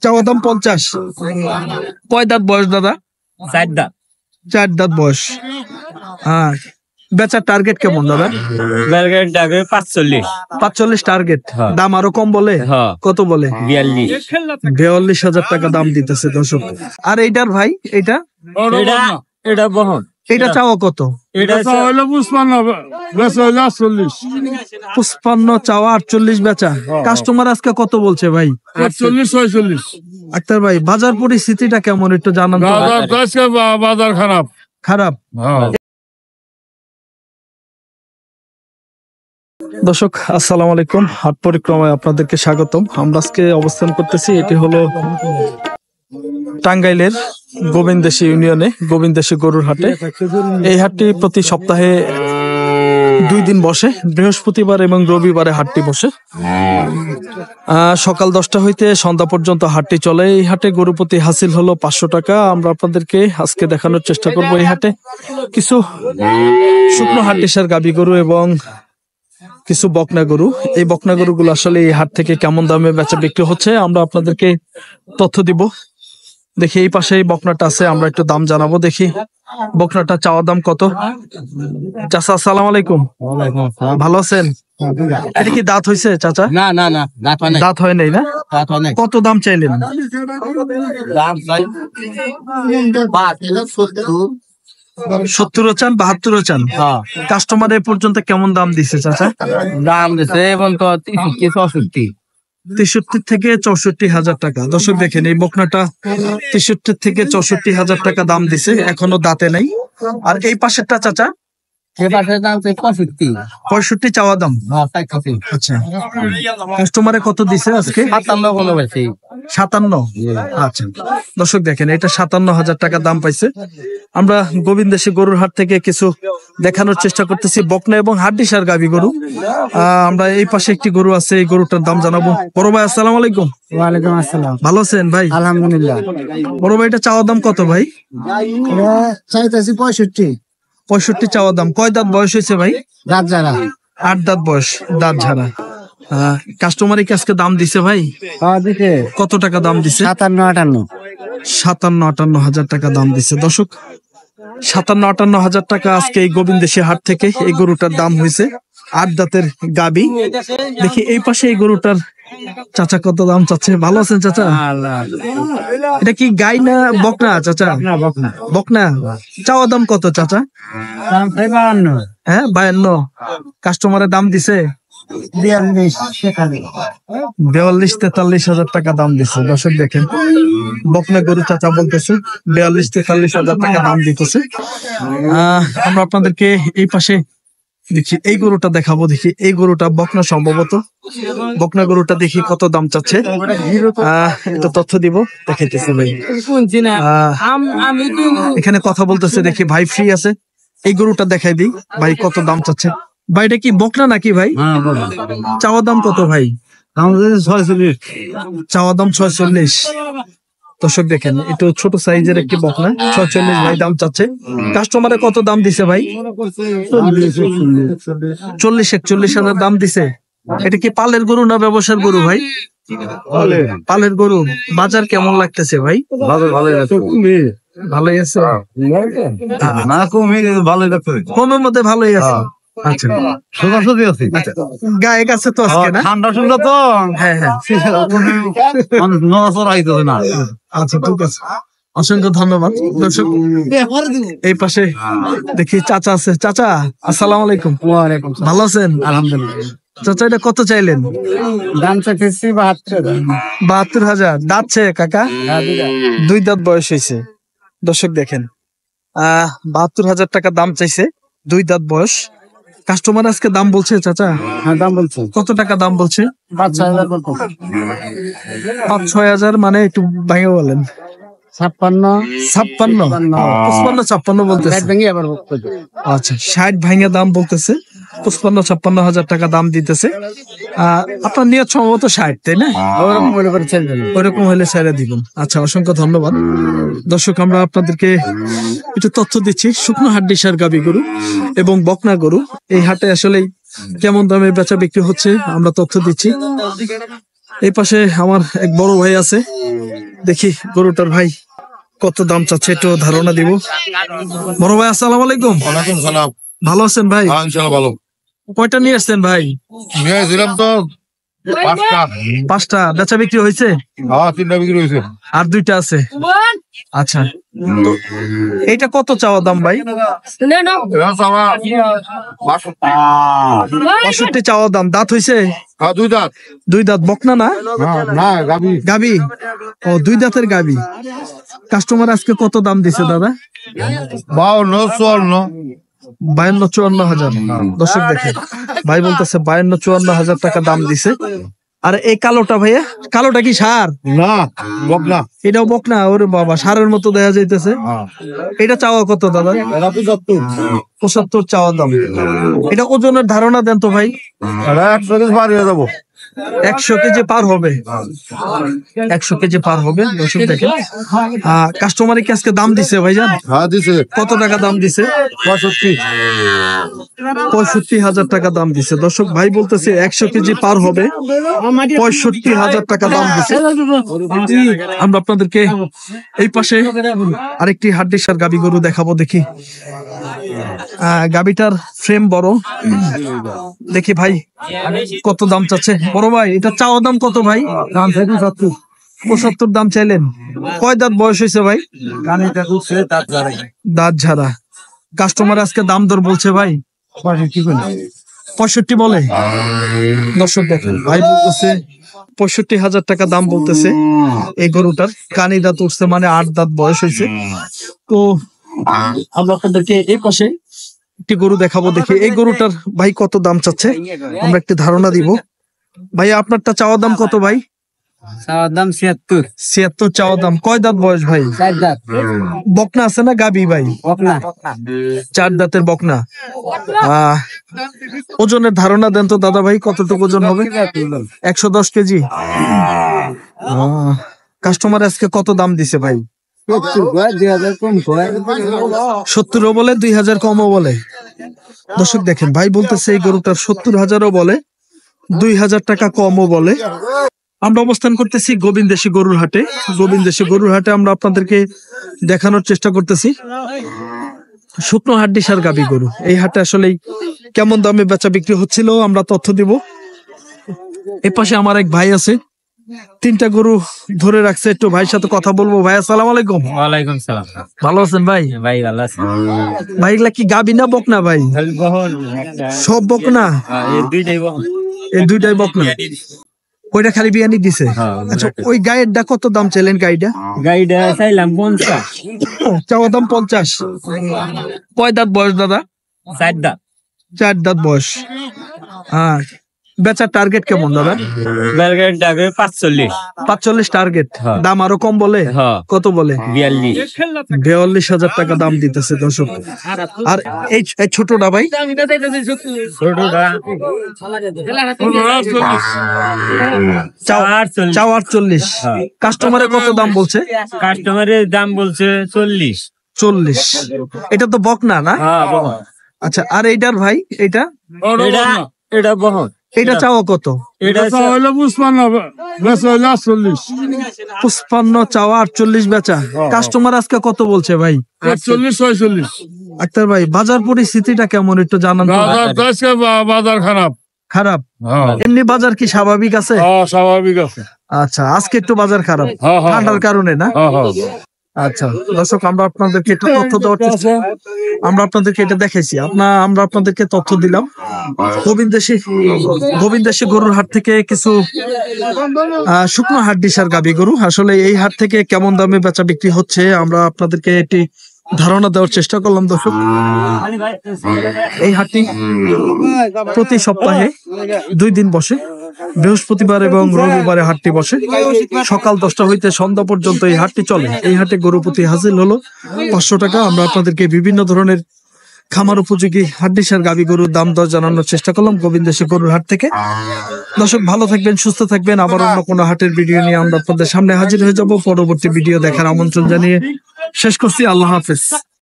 চাওয়া দাম 50। কয় দাঁত বয়স দাদা? 4 দাঁত। 4 দাঁত বয়স। হ্যাঁ, বেচার টার্গেট কেমন দাদা? 45 টার্গেট। দাম আরো কম বলে? কত বলে? 42,000 টাকা দাম দিতেছে দর্শক। আর এইটার ভাই, এটা বহন। এটা চাওয়া কত? এটা হলো 55 চাওয়া, 48 বেচা। কাস্টমার আজকে কত বলছে ভাই? 46-46। আক্তার ভাই, বাজার পরিস্থিতিটা কেমন একটু জানান তো? বাজার খারাপ। দর্শক আসসালামু আলাইকুম, হাট পরিক্রমায় আপনাদেরকে স্বাগতম। আমরা আজকে অবস্থান করতেছি, এটি হলো টাঙ্গাইলের গোবিন্দেশী ইউনিয়নে গোবিন্দেশী গরুর হাটে। এই হাটটি প্রতি সপ্তাহে 2 দিন বসে, বৃহস্পতিবার এবং রবিবারে হাটটি বসে। সকাল 10টা হইতে সন্ধ্যা পর্যন্ত হাটটি চলে। এই হাটে গরু প্রতি হাসিল হলো 500 টাকা। আমরা আপনাদেরকে আজকে দেখানোর চেষ্টা করব এই হাটে কিছু শুকনো হাট্টিসার গাবি গরু এবং কিছু বকনা গরু। এই বকনা গরুগুলো আসলে এই হাট থেকে কেমন দামে বেচা বিক্রি হচ্ছে আমরা আপনাদেরকে তথ্য দিব। দেখি এই পাশে এই বকনাটা আছে, আমরা একটু দাম জানাবো। দেখি বকনাটা চাওয়া দাম কত? চাচা আসসালামু আলাইকুম, ভালো আছেন? এটা কি দাঁত হয়েছে চাচা? না দাঁত হয় নাই না? কত দাম চাইলেন? 70 চান, 72 চান? কাস্টমার এ পর্যন্ত কেমন দাম দিছে চাচা? দাম দিছে এবং 63 থেকে 64,000 টাকা। দর্শক দেখেন এই বকনাটা 63 থেকে 64,000 টাকা দাম দিছে, এখনো দাঁতে নাই। আর এই পাশেরটা চাচা? 65 চাওয়া দাম। আচ্ছা, কাস্টমারে কত দিছে আজকে? 57। আচ্ছা দর্শক দেখেন, এটা 57,000 টাকা দাম পাইছে। আমরা গোবিন্দেশী গরুর হাট থেকে কিছু দেখানোর চেষ্টা করতেছি বকনা এবং হাড্ডিসার গাভী গরু। আমরা এই পাশে একটি গরু আছে, এই গরুটার দাম জানাবো। বড় ভাই আসসালামু আলাইকুম। ওয়ালাইকুম আসসালাম। ভালো আছেন ভাই? আলহামদুলিল্লাহ। বড় ভাই, এটা চাওয়া দাম কত ভাই? চাইতেছি 65 চাওয়া দাম। কয় দাঁত বয়স হয়েছে ভাই? দাঁত ঝাড়া। 8 দাঁত বয়স, দাঁত ঝাড়া। কাস্টমারে কি আজকে দাম দিছে ভাই? কত টাকা দাম দিছে? 57-58 টাকা দাম দিছে। দর্শক 57-58 টাকা আজকে এই গোবিন্দেশী হাট থেকে এই গরুটার দাম হয়েছে। 8 দাঁতের গাবি। দেখি এই পাশে এই গরুটার চাচা কত দাম চাচ্ছে। ভালো আছেন চাচা? এটা কি গাই না বকনা চাচা? বকনা। চাওয়া দাম কত চাচা? 52। হ্যাঁ 52। কাস্টমারের দাম দিছে 42-43,000 টাকা দাম দিচ্ছে। দর্শক দেখেন, বকনা গরু চাচা বলতেছে 42-43,000 টাকা দাম দিতেছে। আমরা আপনাদেরকে এই পাশে দেখি এই গরুটা দেখাবো। দেখি এই গরুটা বকনা, সম্ভবত বকনা গরুটা। দেখি কত দাম চাচ্ছে, এটা তথ্য দিব, দেখাইতেছে ভাই। এখানে কথা বলতেছে, দেখি ভাই ফ্রি আছে। এই গরুটা দেখাই দিই ভাই, কত দাম চাচ্ছে ভাই? এটা কি বকনা নাকি ভাই? চাওয়া দাম কত ভাই? 46। চাওয়া দাম 46। দর্শক দেখেন, একটু ছোট সাইজের একটি বকনা, 46 ভাই দাম চাচ্ছে। কাস্টমারে কত দাম দিছে ভাই? 40-41,000 দাম দিছে। এটা কি পালের গরু না ব্যবসার গরু ভাই? পালের গরু। বাজার কেমন লাগতেছে ভাই? ভালোই আছে, কমের মধ্যে ভালোই আছে। আচ্ছা, গায়ে গেছে তো আজকে না? ঠান্ডা তো। হ্যাঁ। আচ্ছা ঠিক আছে, অসংখ্য ধন্যবাদ। দর্শক এই পাশে দেখি চাচা আছে। চাচা আসসালামু আলাইকুম। ওয়ালাইকুম। ভালো আছেন? আলহামদুলিল্লাহ। চাচা এটা কত চাইলেন? দাম চাইতেছি 72,000। দাঁতছে কাকা? 2 দাঁত বয়স হয়েছে। দর্শক দেখেন, 72,000 টাকা দাম চাইছে, 2 দাঁত বয়স। কাস্টমার আজকে দাম বলছে চাচা? হ্যাঁ দাম বলছে। কত টাকা দাম বলছে? 5-6,000। মানে একটু ভাঙে বলেন। 56 বলতেছে। আচ্ছা, 60 ভাঙে দাম বলতেছে। 55-56,000 টাকা দাম দিতেছে। আপনার নিয়ত সম্ভবত 60, তাই না? ওইরকম হলে ছেড়ে দিবেন। আচ্ছা, অসংখ্য ধন্যবাদ। দর্শক আমরা আপনাদেরকে একটু তথ্য দিচ্ছি শুকনো হাড্ডিসার গাবি গরু এবং বকনা গরু। এই হাটে আসলে কেমন দামে বেচা বিক্রি হচ্ছে আমরা তথ্য দিচ্ছি। এই পাশে আমার এক বড় ভাই আছে, দেখি গরুটার ভাই কত দাম চাচ্ছে একটু ধারণা দিব। বড় ভাই আসসালামু আলাইকুম, ওয়ালাইকুম সালাম। ভালো আছেন ভাই? হ্যাঁ, ইনশাআল্লাহ ভালো। কয়টা নিয়ে আসছেন ভাই? নিয়েছিলাম তো 5টা। 5টা বেচা বিক্রি হয়েছে, হ্যাঁ, 3টা বিক্রি হয়েছে। আর 2টা আছে। আচ্ছা, তো এইটা কত চাওয়া দাম ভাই? এরা সবা 65 চাওয়া দাম। দাঁত হইছে? হ্যাঁ, 2 দাঁত। 2 দাঁত। বকনা না? হ্যাঁ, না গাবি। গাবি? ও, 2 দাঁতের গাবি। কাস্টমার আজকে কত দাম দিছে দাদা? 52, 54। 52-54 হাজার। দর্শক দেখেন, ভাই বলতেছে 52-54 হাজার টাকা দাম দিছে। আর এই কালোটা ভাইয়া, কালোটা কি ষাঁড়? না, বকনা। এটাও বকনা? ওরে বাবা, ষাঁড়ের মতো দেখা যাইতেছে। এটা চাওয়া কত দাদা? এরা 75। 75 চাওয়া দাম। এটা ওজনের ধারণা দেন তো ভাই। এরা 100 কেজি পার হয়ে যাবো। 100 কেজি পার হবে। 100 কেজি পার হবে। দর্শক দেখেন, কাস্টমারে কি আজকে দাম দিছে ভাইজান? হ্যাঁ, দিছে। কত টাকা দাম দিছে? 65। 65,000 টাকা দাম দিছে। দর্শক ভাই বলতেছে 100 কেজি পার হবে, 65,000 টাকা দাম দিছে। আমরা আপনাদেরকে এই পাশে আরেকটি হাড্ডিসার গাবি গরু দেখাবো। দেখি গাবিটার ফ্রেম বড়, দেখি ভাই কত দাম চাচ্ছে। বড় ভাই, এটা চাওয়া দাম কত ভাই? দাম 75। 75 দাম চাইলেন। কয় দাঁত বয়স হয়েছে ভাই? কানিটা দুধছে তার জারে। দাঁত ঝাড়া। কাস্টমার আজকে দাম দর বলছে ভাই 65 বলে। দর্শক দেখেন, ভাই বলতেছে 65,000 টাকা দাম বলতেছে এই গরুটার। কানি দাঁত উঠছে, মানে 8 দাঁত বয়স হয়েছে। তো আমরা আপনাদেরকে এই পাশে একটি গরু দেখাবো। দেখি এই গরুটার ভাই কত দাম চাচ্ছে, আমরা একটি ধারণা দিব। ভাই আপনারটা চাওয়া দাম কত ভাই? চাওয়ার দাম 76। 76 চাওয়া দাম। কয় দাঁত বয়স ভাই? 4 দাঁত। বকনা আছে না গাবি ভাই? বকনা। 4 দাঁতের বকনা। ওজনের ধারণা দেন তো দাদা ভাই, কতটুকু ওজন হবে? 110 কেজি। কাস্টমার আজকে কত দাম দিছে ভাই? 70 কয়, 2000 কম কয়। 70ও বলে, 2000 কমও বলে। দর্শক দেখেন, ভাই বলতেছে এই গরুটার 70,000ও বলে, 2000 টাকা কমও বলে। আমরা অবস্থান করতেছি গোবিন্দেশী গরুর হাটে। গোবিন্দেশী গরুর হাটে আমরা আপনাদেরকে দেখানোর চেষ্টা করতেছি শুকনো হাড্ডিসার গাবি গরু। এই হাটে আসলে কেমন দামে বেচা বিক্রি হচ্ছিল আমরা তথ্য দিব। এ পাশে আমার এক ভাই আছে, 3টা গরু ধরে রাখছে। একটু ভাইয়ের সাথে কথা বলবো। ভাই আসসালামু আলাইকুম। ওয়ালাইকুম সালাম। ভালো আছেন ভাই? ভাই ভালো আছে। ভাই এগুলা কি গাবি না বকনা ভাই? সব বকনা? এই দুইটাই বহন। এই 2টাই বকনা। ওইটা খালি বিয়ানি দিছে। আচ্ছা, ওই গায়েরটা কত দাম চাইলেন? গাইডা চাইলাম 50। চাওয়া দাম 50। কয় দাঁত বয়স দাদা? 4 দাঁত। 4 দাঁত বয়স। বেচার টার্গেট কেমন দাদা? বেলগেট ডাকে 45। 45 টার্গেট। দাম আরো কম বলে? কত বলে? 42। 42,000 টাকা দাম দিতেছে দর্শক। আর এই ছোটটা ভাই? ছোটটা চাও 48। কাস্টমারে কত দাম বলছে? কাস্টমারের দাম বলছে 40। 40। এটা তো বকনা না? হ্যাঁ বহন। আচ্ছা, আর এইটার ভাই? এটা এটা বহন। এটা চাওয়া কত? এটা হইলো 55, বেচা হইলো 48। 55 চাওয়া, 48 বেচা। কাস্টমার আজকে কত বলছে ভাই? 48, 46। আক্তার ভাই, বাজার পরিস্থিতিটা কেমন একটু জানান তো। বাজার তো আজকে বাজার খারাপ। খারাপ? হ্যাঁ, এমনি বাজার কি স্বাভাবিক আছে? হ্যাঁ, স্বাভাবিক আছে। আচ্ছা, আজকে একটু বাজার খারাপ হ্যাঁ, হ্যাঁ, ঠান্ডার কারণে না? হ্যাঁ, হ্যাঁ। আচ্ছা দর্শক, আমরা আপনাদেরকে একটা তথ্য দেওয়ার চেষ্টা, আমরা আপনাদেরকে এটা দেখাইছি। আমরা আপনাদেরকে তথ্য দিলাম গোবিন্দেশী গরুর হাট থেকে কিছু শুকনো হাড্ডিসার গাবি গরু। আসলে এই হাট থেকে কেমন দামে বেচা বিক্রি হচ্ছে আমরা আপনাদেরকে একটি ধারণা দেওয়ার চেষ্টা করলাম দর্শক। এই হাটটি প্রতি সপ্তাহে 2 দিন বসে, বৃহস্পতিবার এবং রবিবারে হাটটি বসে। সকাল 10টা হইতে সন্ধ্যা পর্যন্ত এই হাটটি চলে। এই হাটে গরু প্রতি হাজির হলো 500 টাকা। আমরা আপনাদেরকে বিভিন্ন ধরনের খামার উপযোগী হাড্ডিসার গাবি গরুর দাম দর জানানোর চেষ্টা করলাম গোবিন্দেশী গরুর হাট থেকে। দর্শক ভালো থাকবেন, সুস্থ থাকবেন। আবার অন্য কোনো হাটের ভিডিও নিয়ে আমরা আপনাদের সামনে হাজির হয়ে যাব। পরবর্তী ভিডিও দেখার আমন্ত্রণ জানিয়ে শেষ করছি। আল্লাহ হাফেজ।